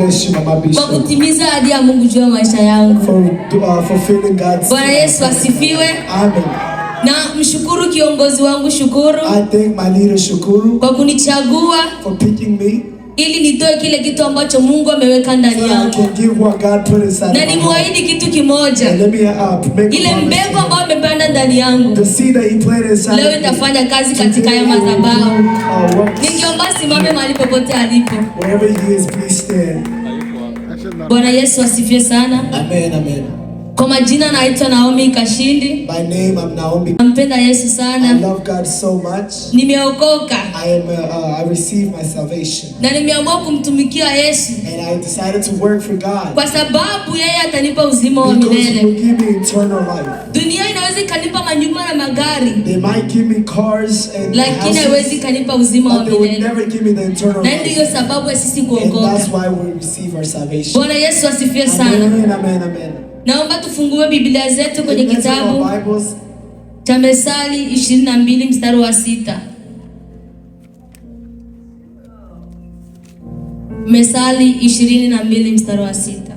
bless you, Mama Bishop. Kwa kutimiza ahadi ya Mungu juu ya maisha yangu. For fulfilling God's. Bwana Yesu asifiwe. Amen. Na mshukuru kiongozi wangu Shukuru. I thank my leader Shukuru kwa kunichagua for picking me. Ili nitoe kile kitu ambacho Mungu ameweka ndani yangu. Na nimwahidi kitu kimoja. Ile mbegu ambayo amepanda ndani yangu, leo itafanya kazi katika ya madhabahu. Ningeomba simame mahali popote alipo. Bwana Yesu asifiwe sana. Amen, amen. Kwa majina naitwa Naomi Kashindi. By name I'm Naomi. Nampenda Yesu sana. I love God so much. Nimeokoka. I received my salvation. Na nimeamua kumtumikia Yesu. And I decided to work for God. Kwa sababu yeye atanipa uzima wa milele. Because he will give me eternal life. Dunia inaweza ikanipa manyumba na magari. They might give me cars and houses. Lakini haiwezi kanipa uzima wa milele. But they will never give me the eternal life. Na ndiyo sababu ya sisi kuokoka. And that's why we receive our salvation. Bwana Yesu asifiwe sana. Amen, amen, amen. Naomba tufungue Biblia zetu kwenye kitabu cha Methali 22 mstari wa 6. Methali 22 mstari wa 6.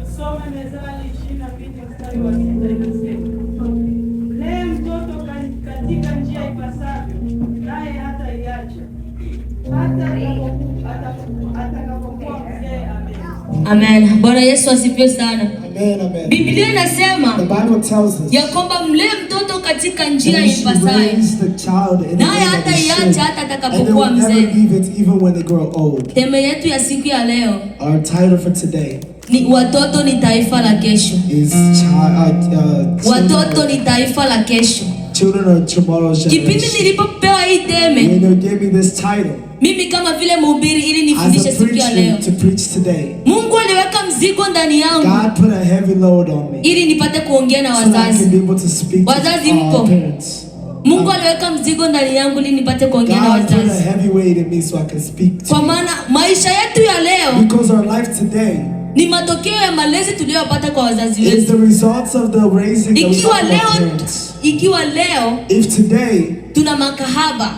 Tusome Methali 22 mstari wa 6 inasema, "Lee mtoto katika njia ipasavyo, naye hataiacha atakapokuwa mzee." Amen. Amen. Bwana Yesu asifiwe sana. Amen, amen. Biblia inasema ya kwamba mlee mtoto katika njia ipasayo, naye hataiacha hata atakapokuwa mzee. Teme yetu ya siku ya leo, our title for today, ni watoto ni taifa la kesho. Watoto ni taifa la kesho. Children are tomorrow's generation. Kipindi nilipopewa hii teme, when they gave me this title, mimi kama vile mhubiri ili nifundishe siku ya leo, to preach today, Mungu aliweka mzigo ndani yangu. God put a heavy load on me, ili nipate kuongea na wazazi. So I can be able to speak wazazi mpo. Parents. Mungu aliweka mzigo ndani yangu ili nipate kuongea na wazazi. God put a heavy weight in me so I can speak to kwa maana maisha yetu ya leo, because our life today ni matokeo ya malezi tuliyopata kwa wazazi wetu. It's the results of the raising of our parents. Ikiwa leo if today tuna makahaba,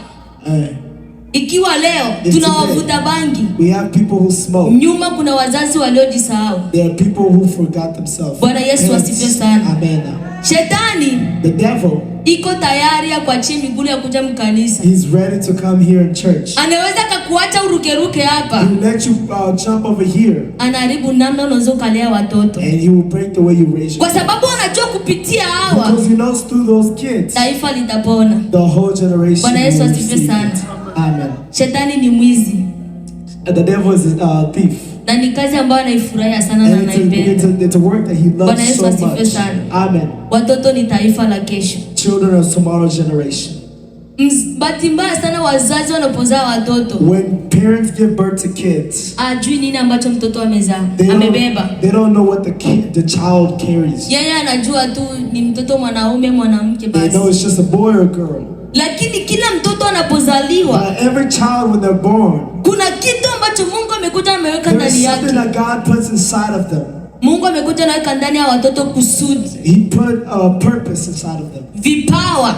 ikiwa leo tuna wavuta bangi, we have people who smoke, nyuma kuna wazazi waliojisahau. There are people who forgot themselves. Bwana Yesu asifiwe sana. Amen. Shetani, the devil, iko tayari ya kuachia miguu ya kuja mkanisa. He's ready to come here in church. Anaweza kukuacha urukeruke hapa. He will let you jump over here. Anaharibu namna unazokalea watoto. And he will break the way you raise. Kwa sababu anajua kupitia hawa, because he knows through those kids, taifa litapona. The whole generation. Bwana Yesu asifiwe sana. Amen. Shetani ni mwizi. The devil is a thief. Na ni kazi ambayo anaifurahia sana na anaipenda. It's a work that he loves so much. Amen. Watoto ni taifa la kesho. Children are tomorrow's generation. Bahati mbaya sana wazazi wanapozaa watoto, when parents give birth to kids, ajui nini ambacho mtoto amezaa, amebeba. They don't know what the child carries. Yeye anajua tu ni mtoto mwanaume mwanamke basi. They know it's just a boy or girl. Lakini kila mtoto anapozaliwa, every child when they're born, kuna kitu ambacho Mungu amekuja ameweka ndani yake. There's something that God puts inside of them. Mungu amekuja anaweka ndani ya watoto kusudi. He put a purpose inside of them. Vipawa,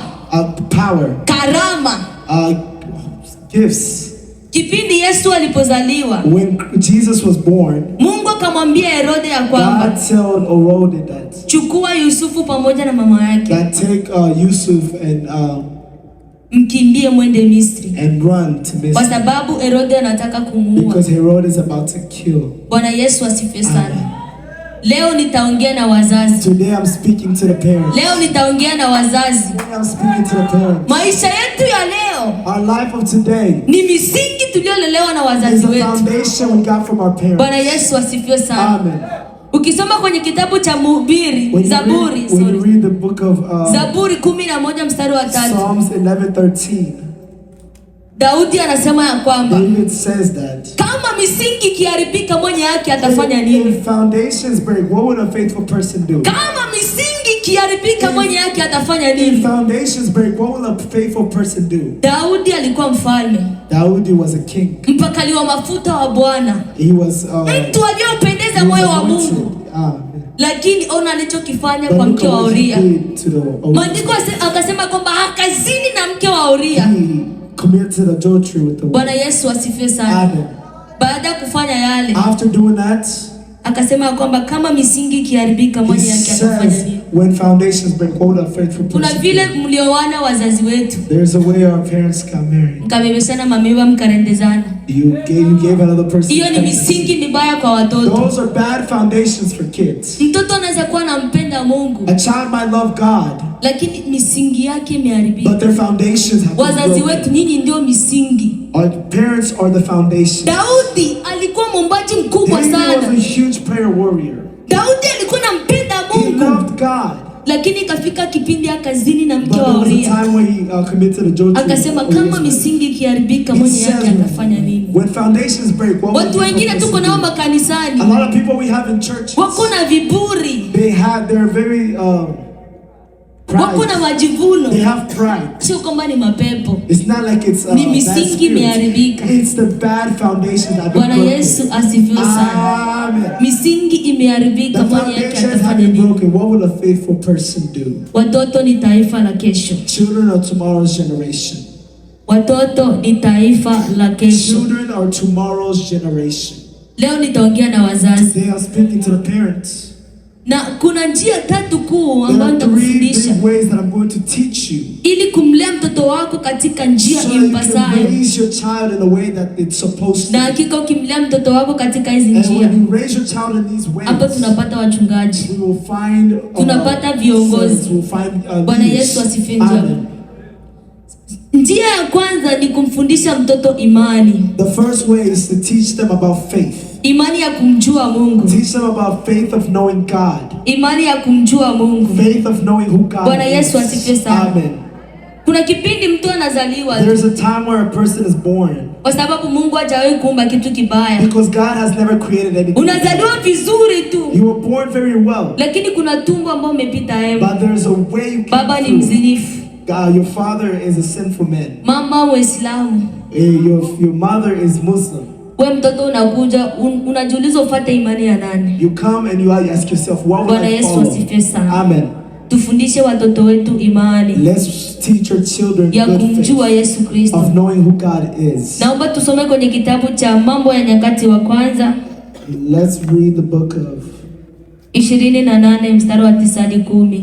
power, karama, gifts. Kipindi Yesu alipozaliwa, when Jesus was born, Mungu akamwambia Herode ya kwamba God told Herode that chukua Yusufu pamoja na mama yake, that take Yusuf and mkimbie mwende Misri, and run to Misri, kwa sababu Herode anataka kumuua. because Herod is about to kill. Bwana Yesu asifiwe sana. Leo nitaongea na wazazi. Today I'm speaking to the parents. Leo nitaongea na wazazi. Today I'm speaking to the parents. Maisha yetu ya leo, our life of today, ni misingi tuliolelewa na wazazi wetu. Is a foundation we got from our parents. Bwana Yesu asifiwe sana. Amen. Ukisoma kwenye kitabu cha Mhubiri, Zaburi, when you read the book of Zaburi 11 mstari wa 3. Psalms 11:13. Daudi anasema ya kwamba David says that kama misingi kiharibika mwenye haki atafanya nini? If foundations break, what would a faithful person do? Kama misingi kiharibika mwenye haki atafanya nini? If foundations break, what will a faithful person do? Daudi alikuwa mfalme. Daudi was a king. Mpakaliwa mafuta wa Bwana. He was mtu aliyopendeza moyo wa Mungu. Lakini ona alichokifanya kwa mke wa Uria. Maandiko akasema kwamba hakazini na mke wa Uria. committed adultery with the Bwana woman. Yesu asifiwe sana. Amen. Baada ya kufanya yale, After doing that, akasema kwamba kama misingi ikiharibika he mwenye yake atafanya says, nini? when foundations break, what will a faithful Kuna person vile do? mlioana wazazi wetu, There's a way our parents got married. mkabebeshana mameva, mkarendezana. You gave another person. Hiyo ni misingi mibaya kwa watoto. Those are bad foundations for kids. Mtoto anaweza kuwa anampenda Mungu, A child might love God, lakini misingi yake but imeharibika. their foundations have been Wazazi broken. wetu, nyinyi ndio misingi. Our parents are the foundation. Daudi alikuwa mwombaji mkubwa David was sana. a huge prayer warrior. Daudi alikuwa anampenda He Mungu, loved God. lakini ikafika kipindi akazini na But mke there wa was a Uria. time when he committed adultery. Akasema kama misingi ikiharibika He mwenye yake says, atafanya nini? when foundations break, what will Watu a wengine person tuko nao do? makanisani, A lot of people we have in churches, wako na viburi, they're very wako na pride. majivuno. They have pride. Sio kwamba ni mapepo, It's not like it's ni bad misingi spirits. imeharibika. It's the bad foundation that have been Bwana broken. Yesu asifiwe sana. Amen. Misingi imeharibika, The mwenye yake foundations have atafanya been nini? broken. What will a faithful person do? Watoto ni taifa la kesho. Children are tomorrow's generation. Watoto ni taifa la kesho. Children are tomorrow's generation. Leo nitaongea na wazazi, They are speaking to the parents. na kuna njia tatu kuu There ambazo are 3 nitakufundisha big ways that I'm going to teach you, ili kumlea mtoto wako katika njia so that you can impasayo. raise your child in the way that it's supposed Na to. hakika ukimlea mtoto wako katika hizi And njia, when you raise your child in these hapo ways, tunapata wachungaji, we will find tunapata viongozi. servants, we'll find Bwana leaders. Yesu asifiwe. Amen. Njia ya kwanza ni kumfundisha mtoto imani, The first way is to teach them about faith. imani ya kumjua Mungu, Teach them about faith of knowing God. imani ya kumjua Mungu. Faith of knowing who God Bwana Yesu is. asifiwe sana. Amen. Kuna kipindi mtu anazaliwa tu, There's a time where a person is born kwa sababu Mungu hajawahi kuumba kitu kibaya. because God has never created anything. Unazaliwa vizuri tu, You were born very well, lakini kuna tumbo ambao umepita hema. but there's a way you Baba ni came through. mzinifu, Your father is a sinful man. mama Muislamu. Your mother is Muslim. We mtoto unakuja unajiuliza ufuate imani ya nani? You come and you ask yourself, what will Bwana I Yesu follow? asifiwe sana. Amen. Tufundishe watoto wetu imani Let's teach our children ya good kumjua faith Yesu Kristo. of knowing who God is. Naomba tusome kwenye kitabu cha Mambo ya Nyakati wa Kwanza Let's read the book of 28 mstari wa 9 hadi 10.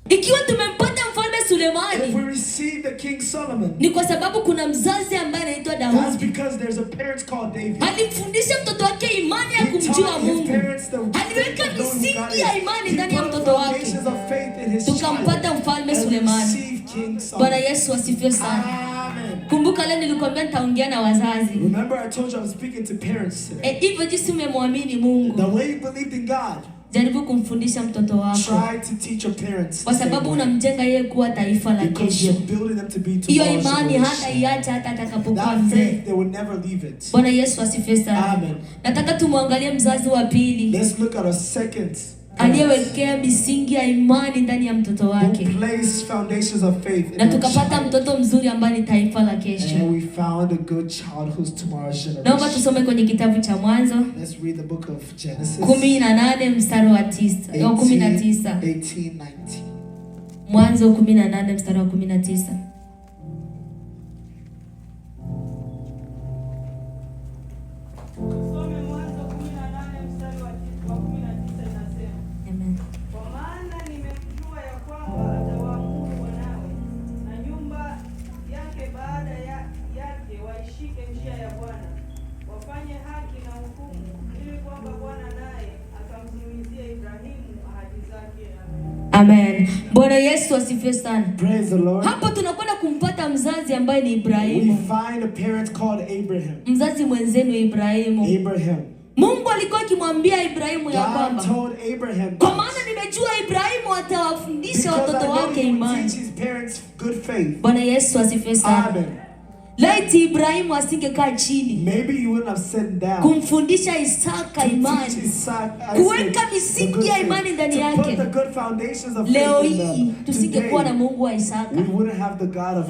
Ikiwa tumempata mfalme If Sulemani, we receive the King Solomon, ni kwa sababu kuna mzazi ambaye anaitwa that's Daudi. because there's a parent called David. Alimfundisha mtoto wake imani ya He kumjua taught his Mungu. parents the Aliweka faith of knowing who God misingi is. ya imani He ndani ya put mtoto wake. foundations of faith in his Tukampata child. mfalme And Sulemani. received King Bwana Solomon. Yesu asifiwe sana. Amen. Kumbuka leo nilikwambia nitaongea na wazazi. Remember I told you I was speaking to parents today. Hivyo jinsi umemwamini Mungu, The way you believed in God, jaribu kumfundisha mtoto wako, try to teach your parents kwa the same sababu way. unamjenga yeye kuwa taifa la Because kesho. you're building them to be Hiyo tomorrow's imani generation. hata iacha hata atakapokuwa That mzee. faith, they will never leave it. Bwana Yesu asifiwe sana. Amen. Nataka tumwangalie mzazi wa pili Let's look at a second aliyewekea misingi ya imani ndani ya mtoto wake, who placed foundations of faith in na our tukapata child. mtoto mzuri ambaye ni taifa la kesho. And we found a good child who's tomorrow's Naomba generation. tusome kwenye kitabu cha Mwanzo Let's read the book of Genesis 18 mstari wa 9 au 19. 18:19. Mwanzo 18 mstari wa 19. Tusome Mwanzo 18 mstari wa 19 inasema, Amen. kwa maana nimemjua ya kwamba atawaamuru wanawe na nyumba yake baada yake waishike njia ya Bwana, wafanye haki na hukumu, ili kwamba Bwana naye akamtimizia Ibrahimu ahadi zake. Amen. Bwana Yesu asifiwe sana. Praise the Lord. Hapo tunakwenda kumpata mzazi ambaye ni We Ibrahimu. find a parent called Abraham. Mzazi mwenzenu Ibrahimu. Abraham. Mungu alikuwa akimwambia Ibrahimu ya God kwamba told Abraham, kwa maana nimejua Ibrahimu atawafundisha because I watoto know wake he will imani. teach his parents good faith. Bwana Yesu asifiwe sana. Amen. Laiti Ibrahimu asingekaa chini, maybe you wouldn't have sat down kumfundisha Isaka imani, kuweka misingi ya imani ndani yake. Leo hii tusingekuwa na Mungu wa Isaka.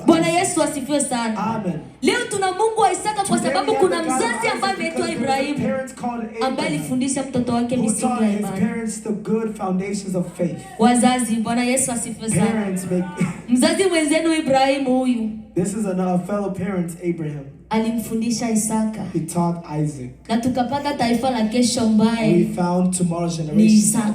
Bwana Yesu asifiwe sana. Amen. Leo tuna Mungu wa Isaka kwa sababu kuna mzazi ambaye ameitwa Ibrahimu, ambaye alifundisha mtoto wake misingi ya imani. Wazazi, Bwana Yesu asifiwe sana. Mzazi mwenzenu Ibrahimu huyu, this is another fellow parent, Abraham. Alimfundisha Isaka. He taught Isaac. Na tukapata taifa la kesho ambaye we found tomorrow's generation. Ni Isaka.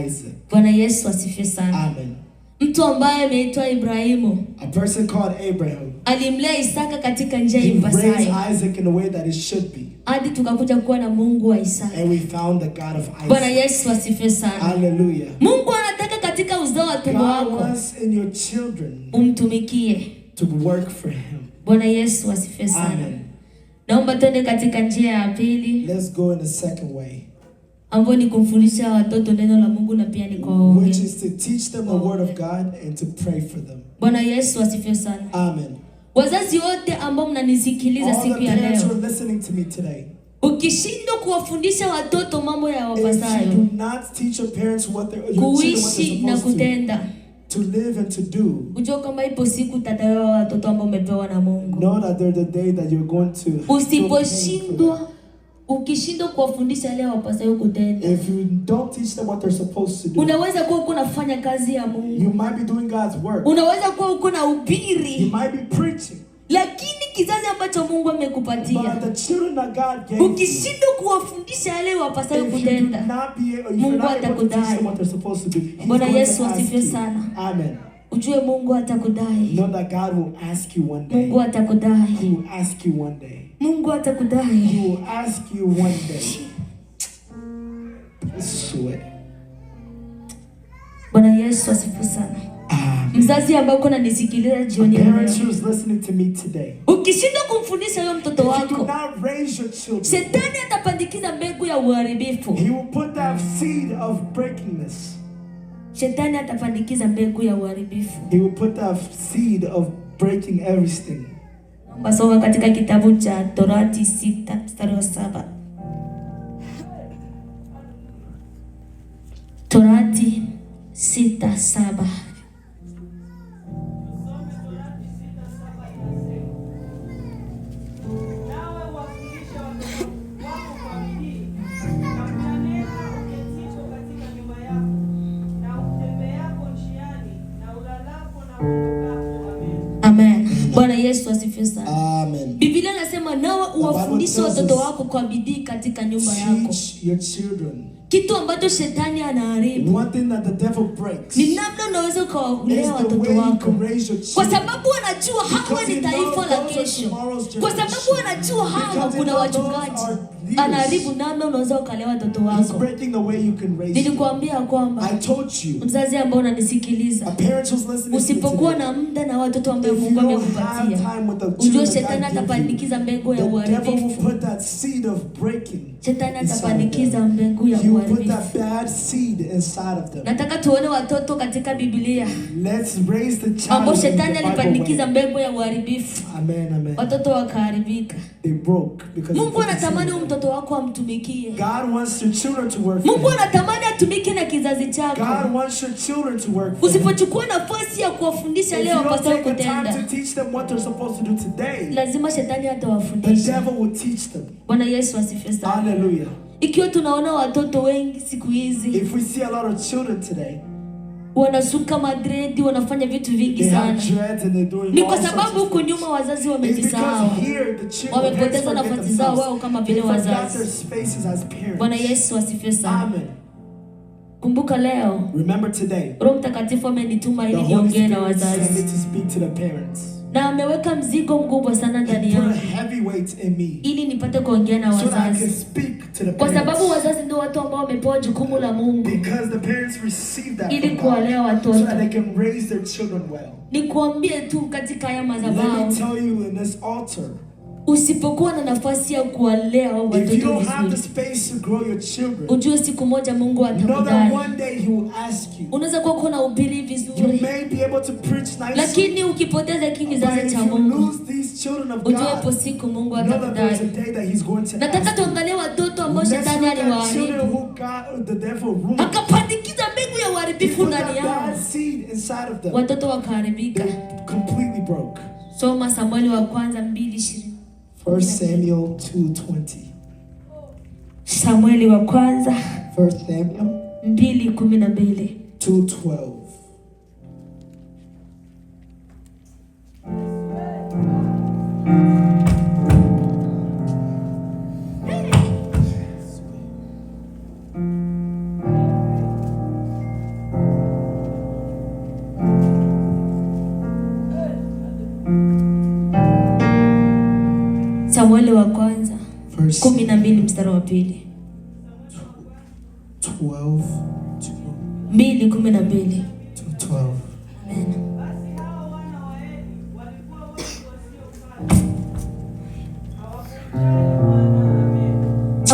Isaac. Bwana Yesu asifiwe sana. Amen. Mtu ambaye ameitwa Ibrahimu, a person called Abraham, alimlea Isaka katika njia impasayo. He raised Isaac in a way that it should be. Hadi tukakuja kuwa na Mungu wa Isaka. And we found the God of Isaac. Bwana Yesu asifiwe sana. Hallelujah. Mungu anataka katika uzao wa tumbo wako, God wants in your children umtumikie, to work for him. Bwana Yesu asifiwe sana. Amen. Naomba twende katika njia ya pili. Let's go in the second way, ambayo ni kumfundisha watoto neno la Mungu na pia ni kwa which is to teach them the word of God and to pray for them. Bwana Yesu asifiwe sana. Amen. Wazazi wote ambao mnanisikiliza siku ya leo, listening to me today, ukishindwa kuwafundisha watoto mambo ya wapasayo, kuishi na kutenda, to live and to do, ujue kama ipo siku tatawewa watoto ambao umepewa na Mungu. Know that there's the day that you're going to. Usiposhindwa, ukishindwa kuwafundisha leo wapasayo kutenda, if you don't teach them what they're supposed to do, unaweza kuwa uko nafanya kazi ya Mungu, you might be doing God's work, unaweza kuwa uko na ubiri, you might be preaching, lakini kizazi ambacho Mungu amekupatia, but the children that God gave you, ukishindwa kuwafundisha leo wapasayo kutenda, Mungu atakudai. Bwana Yesu asifiwe sana. Amen. Ujue Mungu atakudai. Know that God will ask you one day. Mungu atakudai. He will ask you one day. Mungu atakudai. He will ask you one day. Sweat. Bwana Yesu asifiwe sana. Mzazi ambaye uko unanisikiliza jioni leo, ukishindwa kumfundisha huyo mtoto wako, Shetani atapandikiza mbegu ya uharibifu. He will put that seed of breakingness. Shetani atapandikiza mbegu ya uharibifu. He will put that seed of breaking everything. Nasoma katika kitabu cha Torati 6:7. Torati 6:7. Amen. Bwana Yesu asifiwe sana. Amen. Biblia inasema nawe uwafundishe watoto wako kwa bidii katika nyumba yako. Teach your children. Kitu ambacho Shetani anaharibu, one thing that the devil breaks, ni namna unaweza kuwalea watoto wako, kwa sababu wanajua hawa ni taifa la kesho, kwa sababu wanajua hawa kuna wachungaji. Anaharibu namna unaweza ukalea watoto wako. Nilikuambia kwamba mzazi ambao unanisikiliza, usipokuwa na muda na watoto ambao Mungu amekupatia, ujue Shetani atapandikiza mbegu ya uharibifu. Shetani atapandikiza mbegu ya uharibifu. Nataka tuone watoto katika Biblia ambao Shetani alipandikiza mbegu ya uharibifu. Watoto wakaharibika. Mungu anatamani mtoto wako amtumikie. Mungu anatamani atumike na kizazi chako. Usipochukua nafasi ya kuwafundisha leo wapasao kutenda, lazima Shetani atawafundisha. Bwana Yesu asifiwe sana. Hallelujah. Ikiwa tunaona watoto wengi siku hizi, if we see a lot of children today, wanasuka madredi, wanafanya vitu vingi sana, ni kwa sababu huko nyuma wazazi wamejisahau, wamepoteza nafasi zao wao kama vile wazazi. Bwana Yesu asifiwe sana. Kumbuka leo, Roho Mtakatifu amenituma ili niongee na wazazi, na ameweka mzigo mkubwa sana ndani yangu ili nipate kuongea na wazazi, kwa sababu wazazi ndio watu ambao wamepewa jukumu la Mungu ili kuwalea watoto. Nikuambie tu katika haya madhabahu, usipokuwa na nafasi ya kuwalea watoto vizuri, ujue siku moja Mungu atakudai. Unaweza kuwa kuna ubiri vizuri, lakini ukipoteza kizazi cha Mungu, children of ujue God po siku Mungu know that there's a atakudai. day that he's going to Nataka ask you. tuangalie watoto ambao Let's shetani look at children aliwaharibu, who the devil ruled. akapandikiza mbegu ya He uharibifu put ndani that yao, bad seed inside of them. watoto wakaharibika. They completely broke. Soma Samueli wa kwanza 2:20. 1 Samuel 2:20. Samueli wa kwanza 1 Samuel 2:12. 2:12. Samueli wa kwanza 12 mstari wa 2. 2:12. Amen. Basi hao wana wa Eli walikuwa watu wasiofaa.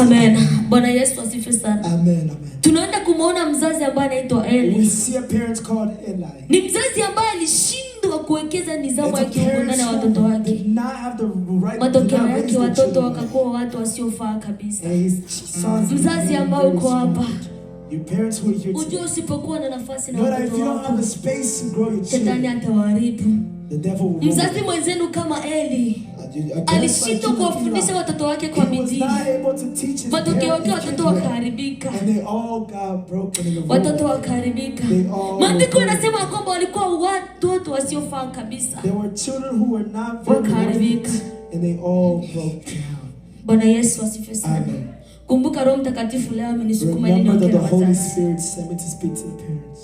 Amen. Bwana Yesu asifiwe sana. Amen. Amen. Tunaenda kumuona mzazi ambaye anaitwa We Eli. see a parent called Eli. Ni mzazi ambaye alishindwa kuwekeza nidhamu It's ya a kiungu parent ndani ya who watoto wake. did not have the right. Matokeo did not raise yake their watoto children. wakakuwa watu wasiofaa kabisa. And his sons Mzazi became ambao very uko hapa, smart. Your parents who are here ujue today. usipokuwa na nafasi na Know that if watoto you don't have wako, a space to grow your shetani children, atawaharibu. the devil will. Mzazi mwenzenu kama Eli A parent like alishindwa you, kuwafundisha Eli, watoto wake kwa he was bidii. not able to teach his Matokeo yake parents watoto well. wakaharibika. And they all got broken in the Watoto world. wakaharibika. They all Maandiko were yanasema kwamba walikuwa watoto wasiofaa kabisa. There were children who were not very Wakaharibika. worthy, and they all broke down. Bwana Yesu asifiwe sana. Amen. Kumbuka Roho Mtakatifu leo amenisukuma ili Remember niongee that na the Holy wazazi. Spirit sent me to speak to the parents.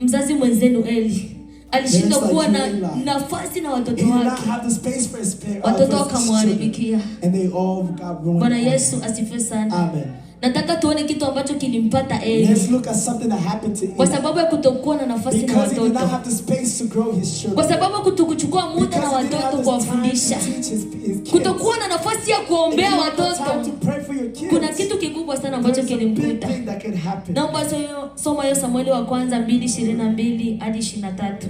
Mzazi mwenzenu Eli alishindwa Parents kuwa like na you, Eli. nafasi na He watoto did not wake. have the space for his parents. Watoto wakamharibikia. And they all got ruined. Bwana Yesu asifiwe sana. Amen. Nataka tuone kitu ambacho kilimpata Let's Eli look at something that happened to kwa Eli. sababu ya kutokuwa na nafasi na Because he did not watoto, have the space to grow his children. kwa sababu ya kutokuchukua muda Because na he didn't have watoto the time to kuwafundisha, teach his kids. kutokuwa na nafasi ya If you kuombea don't have the time watoto. to pray for your kids, Kuna kitu kikubwa sana ambacho there's a big kilimkuta. thing that can happen. Naomba soma hiyo Samueli wa kwanza 2:22 hadi 23.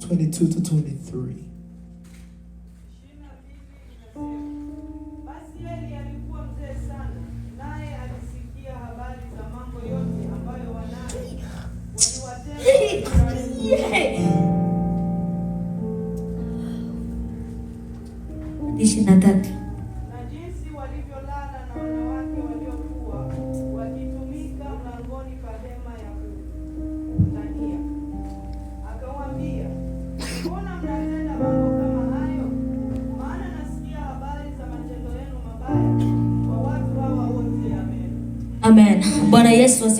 2:22-23. Basi Eli alikuwa mzee sana, naye alisikia habari za mambo yote ambayo wanawe waliwatenda 23. na jinsi walivyolala na wanawake waliokuwa wakitumika mlangoni pa hema ya kukutania. Akawaambia, mbona mnatenda mambo kama hayo? Maana nasikia habari za matendo yenu mabaya kwa watu hawa wote. Amen. Amen. Bwana Yesu asifiwe.